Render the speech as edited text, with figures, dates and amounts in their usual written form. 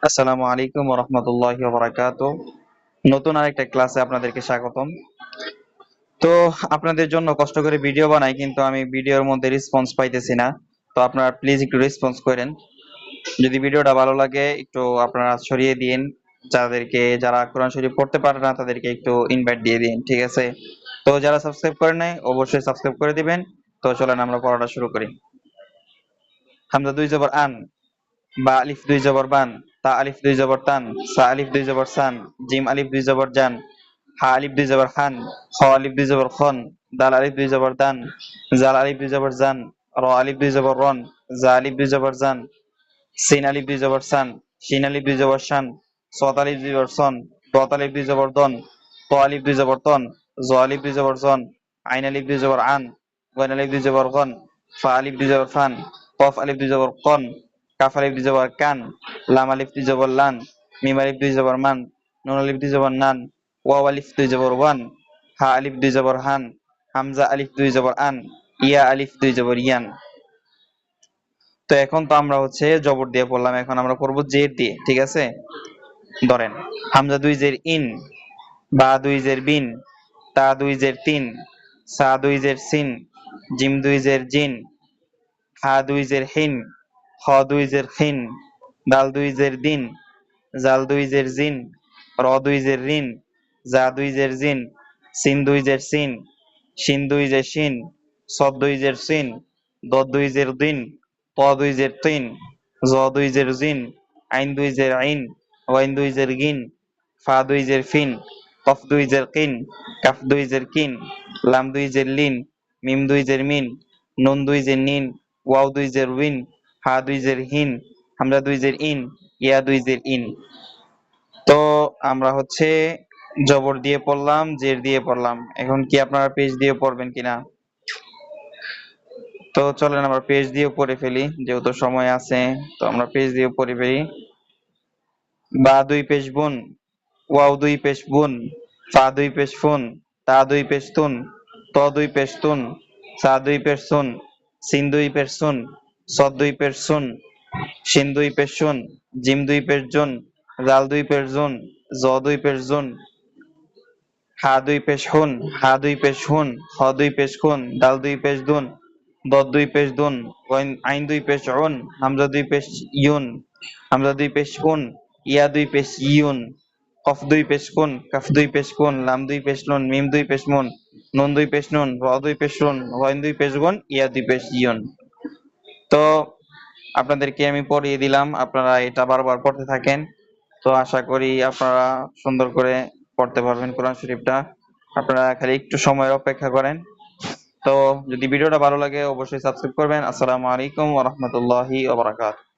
আসসালামু আলাইকুম ওয়া রাহমাতুল্লাহি ওয়া বারাকাতুহু। নতুন আরেকটা ক্লাসে আপনাদেরকে স্বাগতম। তো আপনাদের জন্য কষ্ট করে ভিডিও বানাই, কিন্তু আমি ভিডিওর মধ্যে রেসপন্স পাইতেছি না। তো আপনারা প্লিজ একটু রেসপন্স করেন। যদি ভিডিওটা ভালো লাগে একটু আপনারা ছড়িয়ে দিন। যারা কোরআন শরীফ পড়তে পারে না তাদেরকে একটু ইনভাইট দিয়ে দিন, ঠিক আছে? তো যারা সাবস্ক্রাইব করেন নাই অবশ্যই সাবস্ক্রাইব করে দিবেন। তো চলেন আমরা পড়াটা শুরু করি। হামজা দুই জবর আন, বা আলিফ দুই জবর বান, তা আলিফ দুই জবর তান, সা আলিফ দুই জবর সান, জিম আলিফ দুই জবর জান, হা আলিফ দুই জবর খান, খ আলিফ দুই জবর খন, দাল আলিফ দুই জবর দান, জাল আলিফ দুই জবর জান, র আলিফ দুই জবর রন, জা আলিফ দুই জবর জান, সিন আলিফ দুই জবর সান, শিন আলিফ দুই জবর শান, সত আলিফ দুই জবর সন, দত আলিফ দুই জবর দন, ত আলিফ দুই জবর তন, জ আলিফ দুই জবর জন, আইন আলিফ দুই জবর আন, গন আলিফ দুই জবর গন, ফা আলিফ দুই জবর ফান, কফ আলিফ দুই জবর কন, কাফ আলিফ দুই জবর কান, লাম আলিফ দুই জবর লান, মিম আলিফ দুই জবর মান, নুন আলিফ দুই জবর নান, ওয়াও আলিফ দুই জবর ওয়ান, হা আলিফ দুই জবর হান, হামজা আলিফ দুই জবর আন, ইয়া আলিফ দুই জবর ইয়ান। তো এখন তো আমরা জবর দিয়ে পড়লাম, এখন আমরা পড়বো জের দিয়ে, ঠিক আছে? ধরেন, হামজা দুই জের ইন, বা দুই জের বিন, তা দুই জের তিন, সা দুই জের সিন, জিম দুই জের জিন, হা দুই জের হিন, খ দুই জের খিন, দাল দুই জের দিন, জাল দুই জের জিন, র দুই জের রিন, জা দুই জের জিন, সিন দুই জের সিন, শিন দুই জের শিন, সদ দুই জের সিন, দদ দুই জের দিন, ত দুই জের তিন, জ দুই জের জিন, আইন দুই জের আইন, ওয়াইন দুই জের গিন, ফা দুই জের ফিন, কফ দুই জের কিন, কাফ দুই জের কিন, লাম দুই জের লিন, মিম দুই জের মিন, নুন দুই জের নিন, ওয়াও দুই জের উইন, হা দুই জের হিন, হামজা দুই জের ইন, ইয়া দুই জের ইন। তো আমরা জবর দিয়ে পড়লাম, জের দিয়ে পড়লাম, এখন কি আপনারা পেজ দিয়ে পড়বেন কিনা? তো চলেন আমরা পেজ দিয়ে পড়ে ফেলি, যেহেতু সময় আছে। তো আমরা পেজ দিয়ে পড়ে ফেলি। বা দুই পেশ বুন, ওয়াও দুই পেশ বুন, ফা দুই পেশ ফুন, তা দুই পেশ তুন, ত দুই পেশ তুন, সা দুই পেশ সুন, সিন দুই পেশ সুন, সদ দুই পেশ সুন, শিন দুই পেশ শুন, জিম দুই পেশ জুন, জাল দুই পেশ জুন, জ দুই পেশ জুন, হা দুই পেশ হুন, হা দুই পেশ হুন, খ দুই পেশ খুন, দাল দুই পেশ দুন, দদ দুই পেশ দুন, আইন দুই পেশ উন, হামজা দুই পেশ ইউন, হামজা দুই পেশ উন, ইয়া দুই পেশ ইউন, কফ দুই পেশ কুন, কাফ দুই পেশ কুন, লাম দুই পেশ নুন, মিম দুই পেশ মুন, নুন দুই পেশ নুন, র দুই পেশ রুন, ওয়াইন দুই পেশ গুন, ইয়া দুই পেশ ইউন। তো আপনাদেরকে আমি পড়িয়ে দিলাম, আপনারা এটা বারবার পড়তে থাকেন। তো আশা করি আপনারা সুন্দর করে পড়তে পারবেন কোরআন শরীফটা। আপনারা খালি একটু সময়ের অপেক্ষা করেন। তো যদি ভিডিওটা ভালো লাগে অবশ্যই সাবস্ক্রাইব করবেন। আসসালামু আলাইকুম ওয়া রাহমাতুল্লাহি ওয়া বারাকাতুহু।